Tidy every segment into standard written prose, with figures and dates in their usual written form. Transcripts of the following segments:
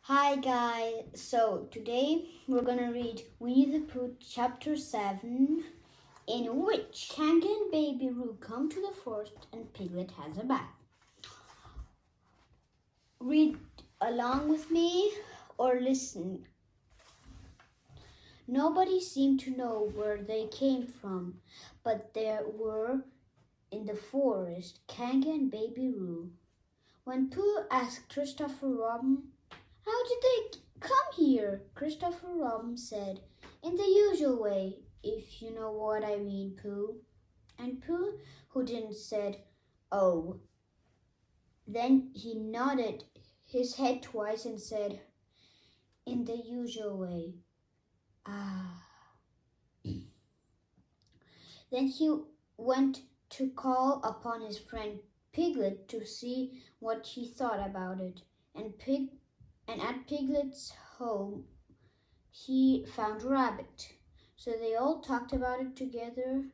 Hi guys, so today we're gonna read Winnie-the-Pooh chapter 7, in which Kanga and Baby Roo come to the forest and Piglet has a bath. Read along with me or listen. Nobody seemed to know where they came from, but there were in the forest Kanga and Baby Roo. When Pooh asked Christopher Robin, "How did they come here?" Christopher Robin said, "In the usual way, if you know what I mean, Pooh." And Pooh, who didn't, said, "Oh." Then he nodded his head twice and said, "In the usual way." Ah. Then he went to call upon his friend Piglet to see what he thought about it. And at Piglet's home, he found Rabbit. So they all talked about it together.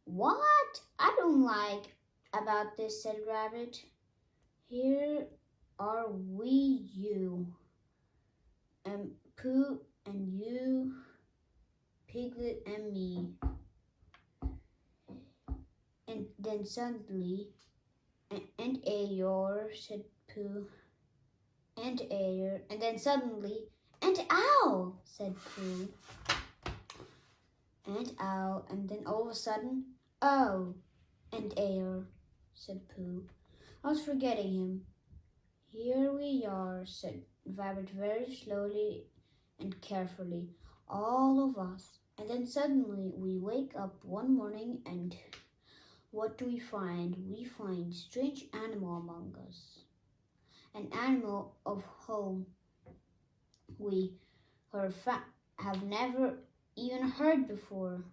"What I don't like about this," said Rabbit. "Here are we, you, and Pooh, and you, Piglet, and me." And then suddenly, "And Eeyore," said Pooh. "And Eeyore," and then suddenly, "And Owl," said Pooh. "And Owl," and then all of a sudden, "Oh, and Eeyore," said Pooh. "I was forgetting him." "Here we are," said Rabbit very slowly and carefully, "all of us." And then suddenly we wake up one morning and what do we find? We find a strange animal among us. An animal of whom we have never even heard before.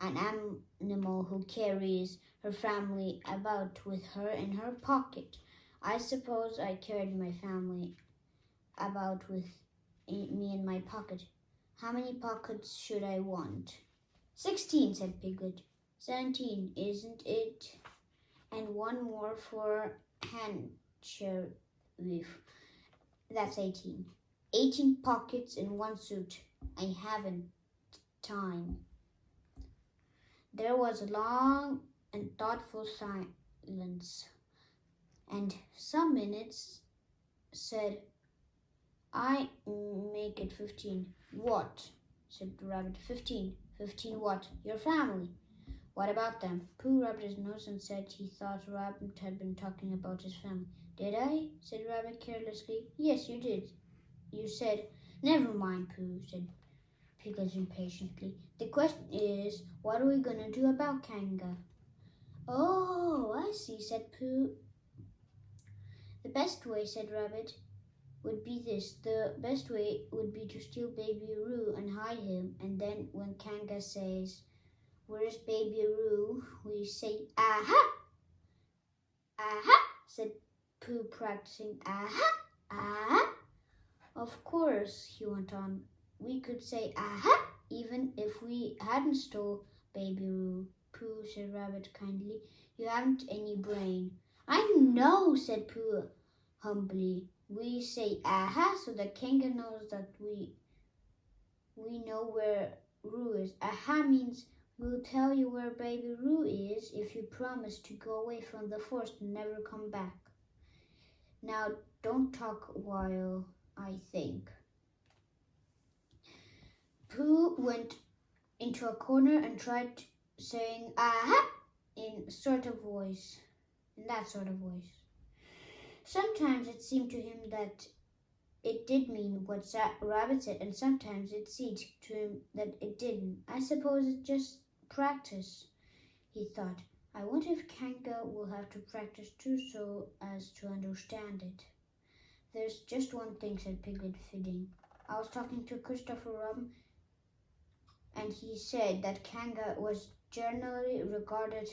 An animal who carries her family about with her in her pocket. I suppose I carried my family about with me in my pocket. How many pockets should I want? 16, said Piglet. 17, isn't it? And one more for handkerchief. That's 18. 18 pockets in one suit. I haven't time. There was a long and thoughtful silence, and some minutes said, "I make it 15. "What?" said the Rabbit. 15. 15 what? "Your family." "What about them?" Pooh rubbed his nose and said he thought Rabbit had been talking about his family. "Did I?" said Rabbit carelessly. "Yes, you did. You said—" "Never mind, Pooh," said Piglet impatiently. "The question is, what are we going to do about Kanga?" "Oh, I see," said Pooh. "The best way," said Rabbit, "would be this. The best way would be to steal Baby Roo and hide him, and then when Kanga says, 'Where's Baby Roo?' we say, 'Aha!'" "Aha!" said Pooh, practicing. "Aha! Aha!" "Of course," he went on, "we could say 'Aha!' even if we hadn't stole Baby Roo." "Pooh," said Rabbit kindly, "you haven't any brain." "I know," said Pooh humbly. "We say 'Aha!' so that Kanga knows that we know where Roo is. 'Aha!' means we'll tell you where Baby Roo is if you promise to go away from the forest and never come back. Now don't talk while I think." Pooh went into a corner and tried saying "Aha!" in that sort of voice. Sometimes it seemed to him that it did mean what Rabbit said, and sometimes it seemed to him that it didn't. "I suppose it's just practice," he thought. "I wonder if Kanga will have to practice too so as to understand it." "There's just one thing," said Piglet, fiddling. "I was talking to Christopher Robin, and he said that Kanga was generally regarded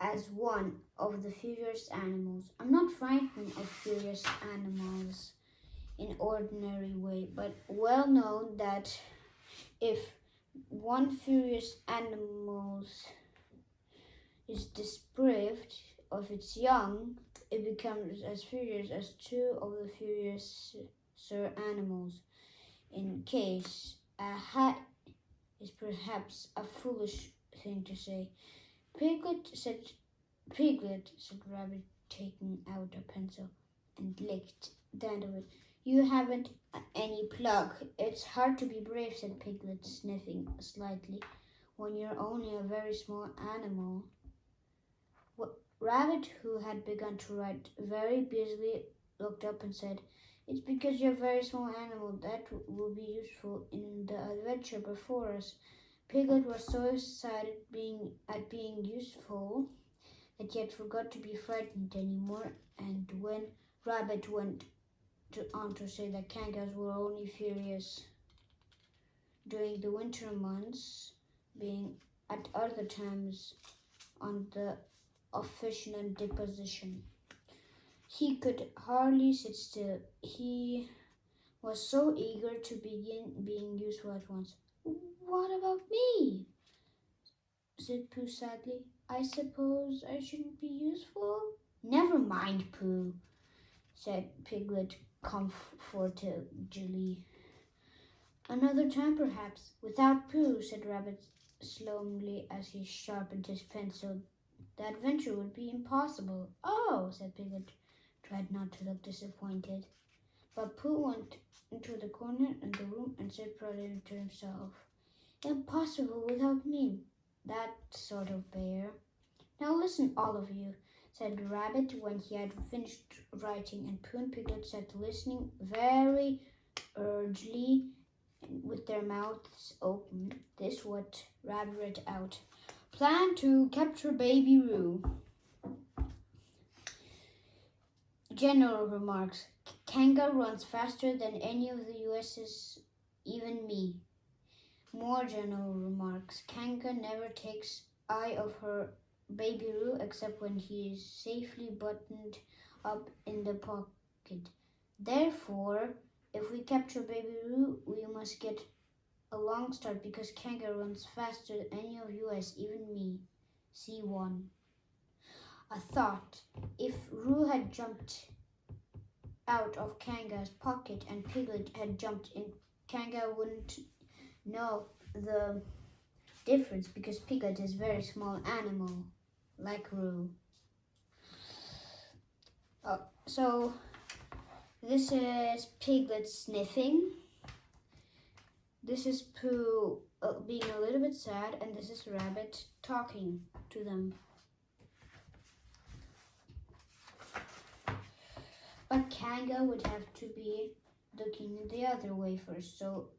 as one of the furious animals. I'm not frightened of furious animals in ordinary way, but well known that if one furious animal is deprived of its young, it becomes as furious as two of the furious animals. In case a hat is perhaps a foolish thing to say. Piglet, said Rabbit, taking out a pencil and licked the end of it. You haven't any pluck. It's hard to be brave, said Piglet, sniffing slightly, when you're only a very small animal. Rabbit, who had begun to write very busily, looked up and said, It's because you're a very small animal that will be useful in the adventure before us. Piglet was so excited at being useful that he had forgot to be frightened anymore, and when Rabbit went on to say that kangaroos were only furious during the winter months, being at other times on the official deposition, he could hardly sit still. He was so eager to begin being useful at once. What about me? Said Pooh sadly. I suppose I shouldn't be useful? Never mind, Pooh, said Piglet comfortably. Another time, perhaps. Without Pooh, said Rabbit slowly as he sharpened his pencil. The adventure would be impossible. Oh, said Piglet, tried not to look disappointed. But Pooh went into the corner in the room and said proudly to himself, Impossible without me, that sort of bear. Now listen, all of you, said the Rabbit when he had finished writing, and Pooh and Piglet sat listening very urgently with their mouths open. This what Rabbit read out. Plan to capture Baby Roo. General remarks. Kanga runs faster than any of the US's, even me. More general remarks. Kanga never takes eye of her Baby Roo except when he is safely buttoned up in the pocket. Therefore, if we capture Baby Roo, we must get a long start because Kanga runs faster than any of US, even me. C1. A thought. If Roo had jumped out of Kanga's pocket and Piglet had jumped in, Kanga wouldn't know the difference because Piglet is a very small animal, like Roo. So this is Piglet sniffing. This is Pooh being a little bit sad, and this is Rabbit talking to them. But Kanga would have to be looking the other way first, so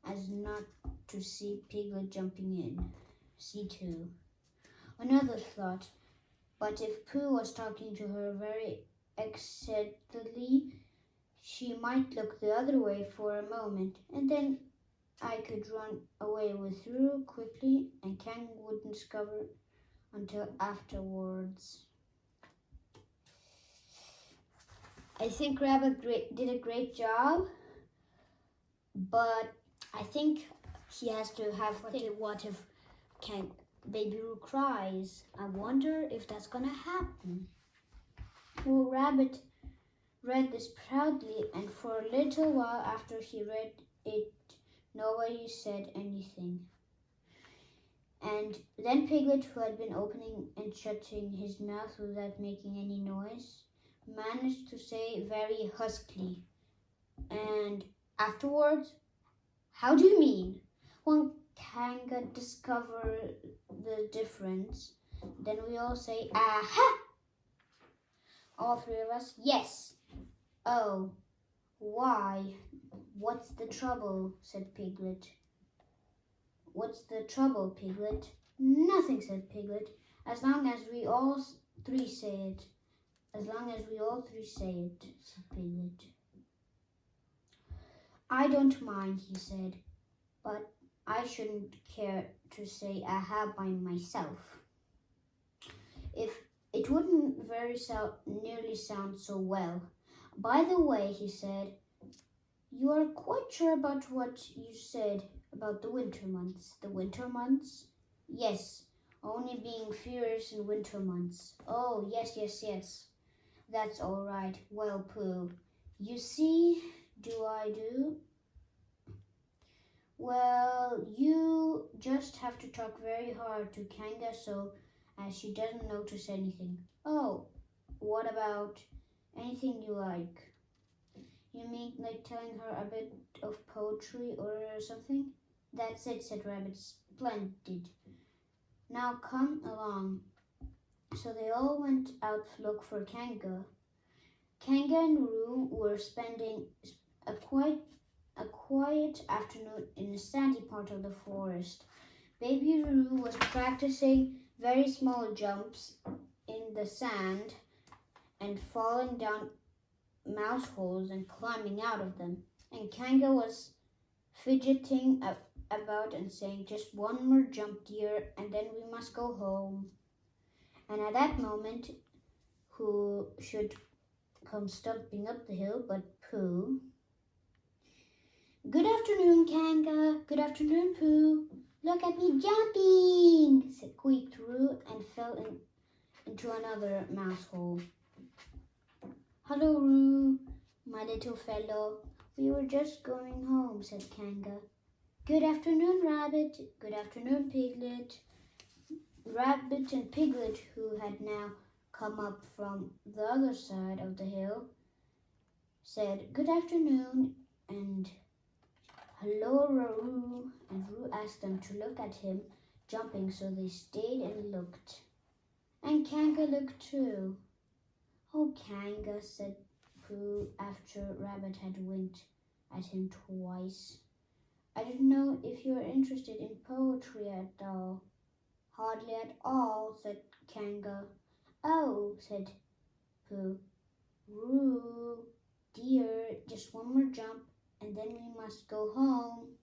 as not to see Piglet jumping in. C2. Another thought, but if Pooh was talking to her very excitedly, she might look the other way for a moment, and then I could run away with Roo quickly, and Kang wouldn't discover until afterwards. I think Rabbit did a great job, but I think he has to have what if Baby Roo cries? I wonder if that's gonna happen. Well, Rabbit read this proudly, and for a little while after he read it, nobody said anything. And then Piglet, who had been opening and shutting his mouth without making any noise, managed to say very huskily, and afterwards, how do you mean? When Kanga discover the difference, then we all say, aha! All three of us, yes. Oh, why? What's the trouble? Said Piglet. What's the trouble, Piglet? Nothing, said Piglet, as long as we all three say it. As long as we all three say it, said Piglet. I don't mind, he said, but I shouldn't care to say aha by myself. If it wouldn't nearly sound so well. By the way, he said, you are quite sure about what you said about the winter months? The winter months? Yes, Only being furious in winter months. Oh, yes, yes, yes. That's all right. Well, Pooh, you see, do? Well, you just have to talk very hard to Kanga so as she doesn't notice anything. Oh, what about anything you like? You mean like telling her a bit of poetry or something? That's it, said Rabbit. Splendid. Now come along. So they all went out to look for Kanga. Kanga and Roo were spending a quiet afternoon in a sandy part of the forest. Baby Roo was practicing very small jumps in the sand and falling down mouse holes and climbing out of them. And Kanga was fidgeting about and saying, "Just one more jump, dear, and then we must go home." And at that moment, who should come stumping up the hill but Pooh? "Good afternoon, Kanga. Good afternoon, Pooh. Look at me jumping," squeaked Roo and fell into another mouse hole. "Hello, Roo, my little fellow. We were just going home," said Kanga. "Good afternoon, Rabbit. Good afternoon, Piglet." Rabbit and Piglet, who had now come up from the other side of the hill, said good afternoon and hello, Roo, and Roo asked them to look at him jumping, so they stayed and looked. And Kanga looked too. "Oh, Kanga," said Pooh after Rabbit had winked at him twice. "I don't know if you're interested in poetry at all." "Hardly at all," said Kanga. "Oh," said Pooh. "Roo, dear, just one more jump and then we must go home."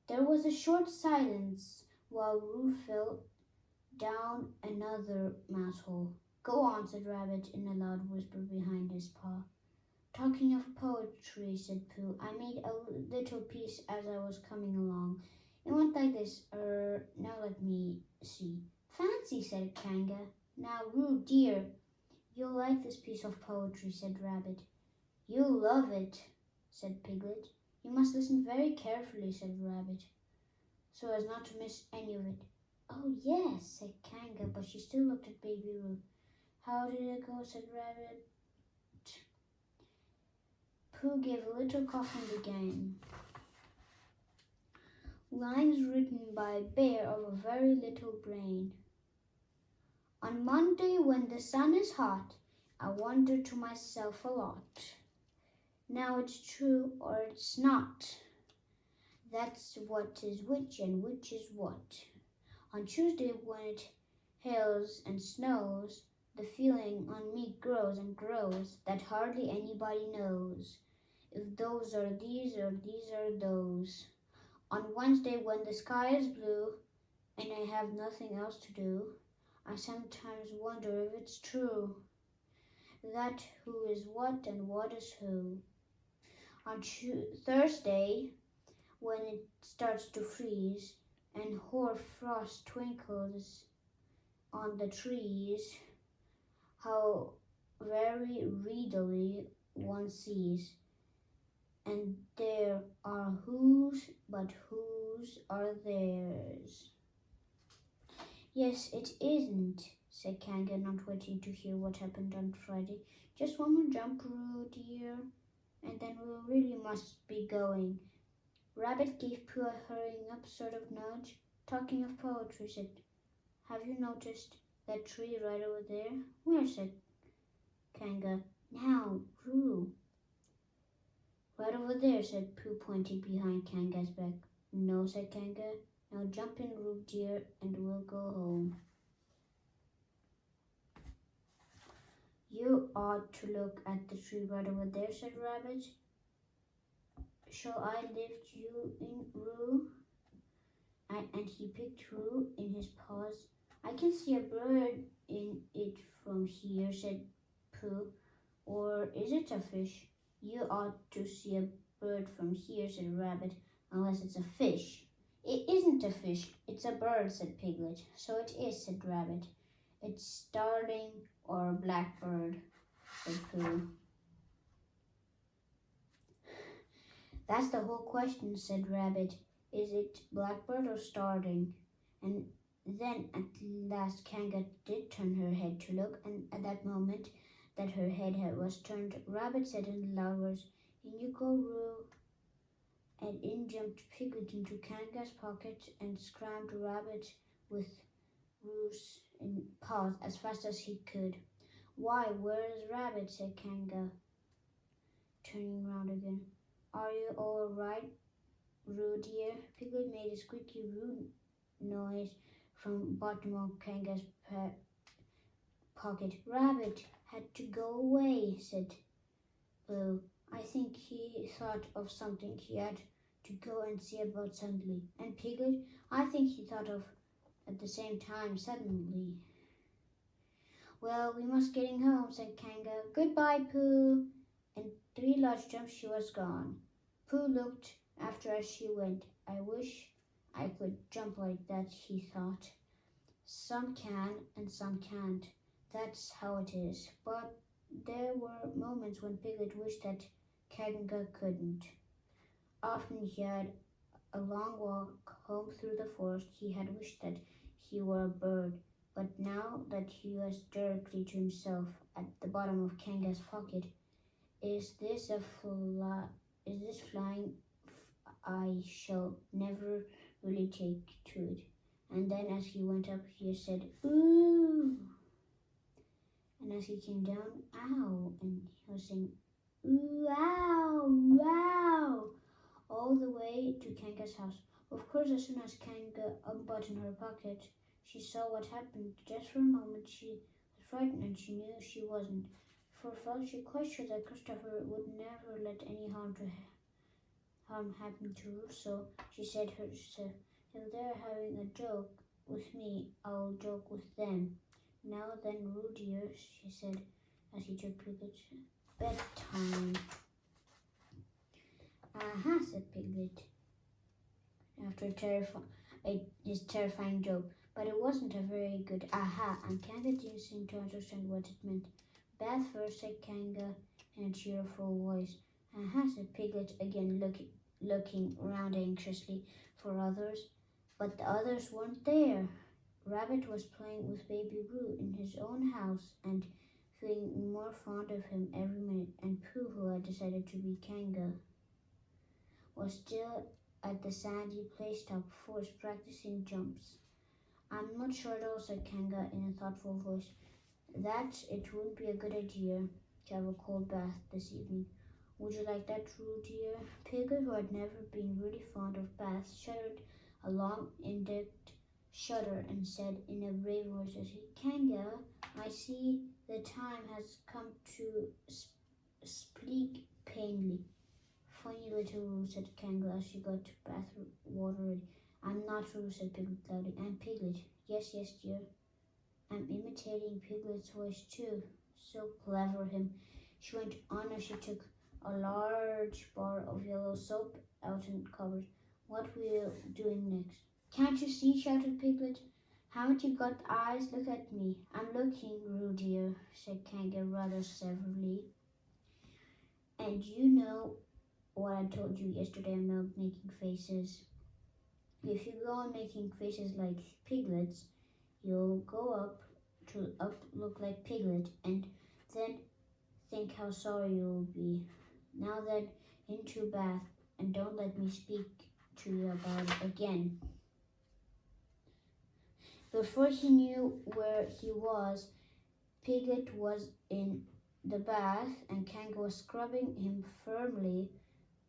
There was a short silence while Roo fell down another mouse hole. "Go on," said Rabbit in a loud whisper behind his paw. "Talking of poetry," said Pooh, "I made a little piece as I was coming along. It went like this. Now let me see." "Fancy," said Kanga. "Now, Roo, dear, you'll like this piece of poetry," said Rabbit. "You'll love it," said Piglet. "You must listen very carefully," said Rabbit, "so as not to miss any of it." "Oh, yes," said Kanga, but she still looked at Baby Roo. "How did it go?" said Rabbit. Pooh gave a little cough and began. Lines written by a bear of a very little brain. "On Monday when the sun is hot, I wonder to myself a lot. Now it's true or it's not. That's what is which and which is what. On Tuesday when it hails and snows, the feeling on me grows and grows that hardly anybody knows if those are these or these are those. On Wednesday when the sky is blue and I have nothing else to do, I sometimes wonder if it's true that who is what and what is who. On Thursday when it starts to freeze and hoar frost twinkles on the trees, how very readily one sees. And there are whose, but whose are theirs." "Yes, it isn't," said Kanga, not waiting to hear what happened on Friday. "Just one more jump, Roo, dear, and then we really must be going." Rabbit gave Pooh a hurrying up sort of nudge. "Talking of poetry," said, "have you noticed that tree right over there?" "Where?" said Kanga. "Now, Roo." "Right over there," said Pooh, pointing behind Kanga's back. "No," said Kanga. "Now jump in, Roo, dear, and we'll go home." "You ought to look at the tree right over there," said Rabbit. "Shall I lift you in, Roo?" And he picked Roo in his paws. "I can see a bird in it from here," said Pooh. "Or is it a fish?" "You ought to see a bird from here," said Rabbit, "unless it's a fish." It isn't a fish, it's a bird, said Piglet. So it is, said Rabbit. It's starling or a blackbird, said Pooh. That's the whole question, said Rabbit. Is it blackbird or starling? And then at last Kanga did turn her head to look, and at that moment that her head was turned, Rabbit said in loud words, "In you go, Roo." And in jumped Piglet into Kanga's pocket and scrambled Rabbit with Roo's paws as fast as he could. "Why, where's Rabbit?" said Kanga, turning round again. "Are you all right, Roo dear?" Piglet made a squeaky Roo noise from bottom of Kanga's pocket. "Rabbit had to go away," said Blue. "I think he thought of something he had to go and see about suddenly." And Piglet, "I think he thought of at the same time suddenly." "Well, we must getting home," said Kanga. "Goodbye, Pooh." In 3 large jumps she was gone. Pooh looked after as she went. "I wish I could jump like that," he thought. "Some can and some can't. That's how it is." But there were moments when Piglet wished that Kanga couldn't. Often he had a long walk home through the forest. He had wished that he were a bird. But now that he was directly to himself at the bottom of Kanga's pocket, is this flying? I shall never really take to it." And then as he went up, he said, "Ooh." And as he came down, "Ow." And he was saying, "Ooh, ow, wow," all the way to Kanga's house. Of course, as soon as Kanga unbuttoned her pocket, she saw what happened. Just for a moment she was frightened, and she knew she wasn't. For felt she quite sure that Christopher would never let any harm happen to her. So she said to herself, "If they're having a joke with me, I'll joke with them. Now then, Roo dear," she said as he took Piglet, "bedtime." "Aha," said Piglet after his terrifying joke. But it wasn't a very good aha, and Kanga didn't seem to understand what it meant. "Bath first," said Kanga in a cheerful voice. "Aha," said Piglet again, looking around anxiously for others. But the others weren't there. Rabbit was playing with baby Roo in his own house and feeling more fond of him every minute, and Pooh, who had decided to be Kanga, was still at the sandy place-top forest practicing jumps. "I'm not sure at all," said Kanga in a thoughtful voice, "that it wouldn't be a good idea to have a cold bath this evening. Would you like that, Roo dear?" Piglet, who had never been really fond of baths, shuddered a long indent shudder and said in a brave voice, "Kanga, I see the time has come to speak plainly." "Funny little Roo," said Kanga as she got bath water ready. "I'm not Roo," said Piglet loudly. "I'm Piglet." Yes, dear. "I'm imitating Piglet's voice too." So clever him. She went on as she took a large bar of yellow soap out and covered. "What were you doing next?" "Can't you see?" shouted Piglet. "Haven't you got eyes? Look at me." "I'm looking, Roo dear," said Kanga rather severely. "And you know what I told you yesterday about making faces. If you go on making faces like Piglet's, you'll go up look like Piglet, and then think how sorry you'll be. Now then, into bath, and don't let me speak to you about it again." Before he knew where he was, Piglet was in the bath, and Kanga was scrubbing him firmly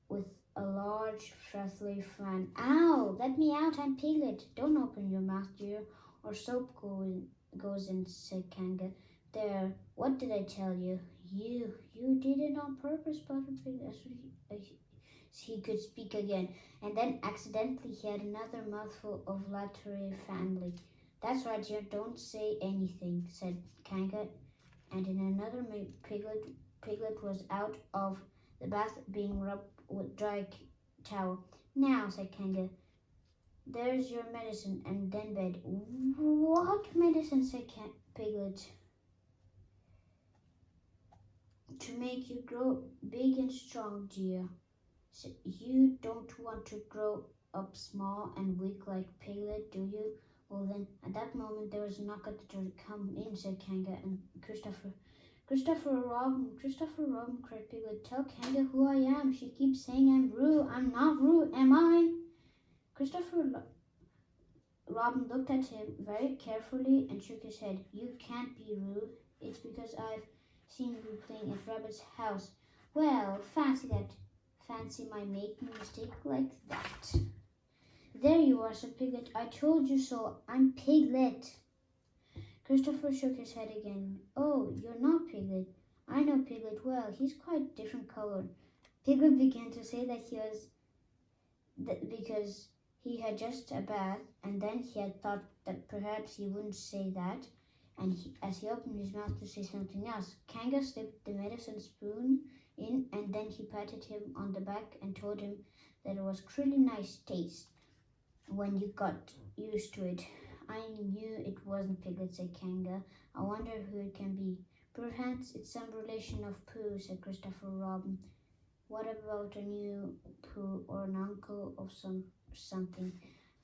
with a large feathery fan. "Ow! Let me out, I'm Piglet." "Don't open your mouth, dear, or soap goes in," said Kanga. "There, what did I tell you?" You did it on purpose," sputtered Piglet as he could speak again, and then accidentally he had another mouthful of lateral family. "That's right, dear, don't say anything," said Kanga, and in another minute Piglet was out of the bath being rubbed with dry towel. "Now," said Kanga, there's your medicine, and then bed. What medicine, said Piglet. To make you grow big and strong, dear. So you don't want to grow up small and weak like Piglet, do you? Well then, at that moment there was a knock at the door. Come in, said Kanga, and Christopher Robin, cried Piglet. Tell Kanga who I am. She keeps saying I'm rude. I'm not rude, am I? Christopher Robin looked at him very carefully and shook his head. You can't be rude. It's because I've seen you playing at Rabbit's house. Well, fancy that. Fancy my making a mistake like that. There you are, said Piglet. I told you so. I'm Piglet. Christopher shook his head again. Oh, you're not Piglet. I know Piglet well. He's quite different color. Piglet began to say that he was because he had just a bath, and then he had thought that perhaps he wouldn't say that, and as he opened his mouth to say something else, Kanga slipped the medicine spoon in, and then he patted him on the back and told him that it was really nice taste when you got used to it. I knew it wasn't Piglet, said Kanga. I wonder who it can be. Perhaps it's some relation of Pooh, said Christopher Robin. What about a new Pooh or an uncle of something?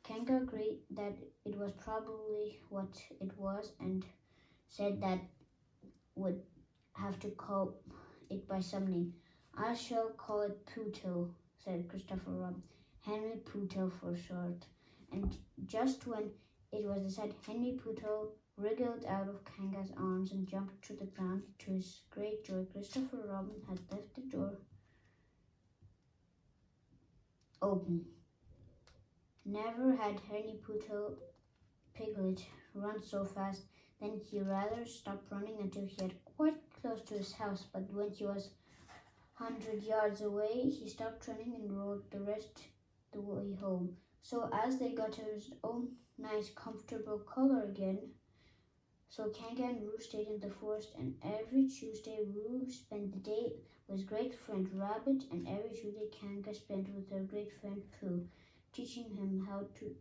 Kanga agreed that it was probably what it was and said that would have to call it by some name. I shall call it Poohtail, said Christopher Robin. Henry Poohtail for short. And just when it was decided, Henry Poohtail wriggled out of Kanga's arms and jumped to the ground. To his great joy, Christopher Robin had left the door open. Never had Henry Piglet run so fast. Then he rather stopped running until he had quite close to his house, but when he was 100 yards away, he stopped running and rode the rest the way home. So as they got to his own nice comfortable color again, so Kanga and Roo stayed in the forest, and every Tuesday Roo spent the day with his great friend Rabbit, and every Tuesday Kanga spent with her great friend Pooh, teaching him how to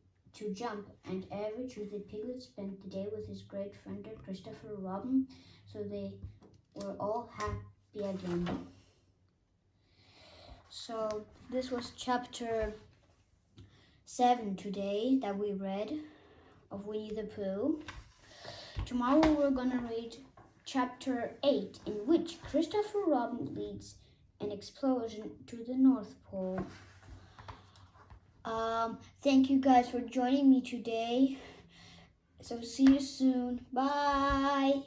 jump, and every Tuesday Piglet spent the day with his great friend Christopher Robin, so they were all happy again. So this was chapter 7 today that we read of Winnie-the-Pooh. Tomorrow we're going to read chapter 8, in which Christopher Robin leads an explosion to the North Pole. Thank you guys for joining me today. So see you soon. Bye.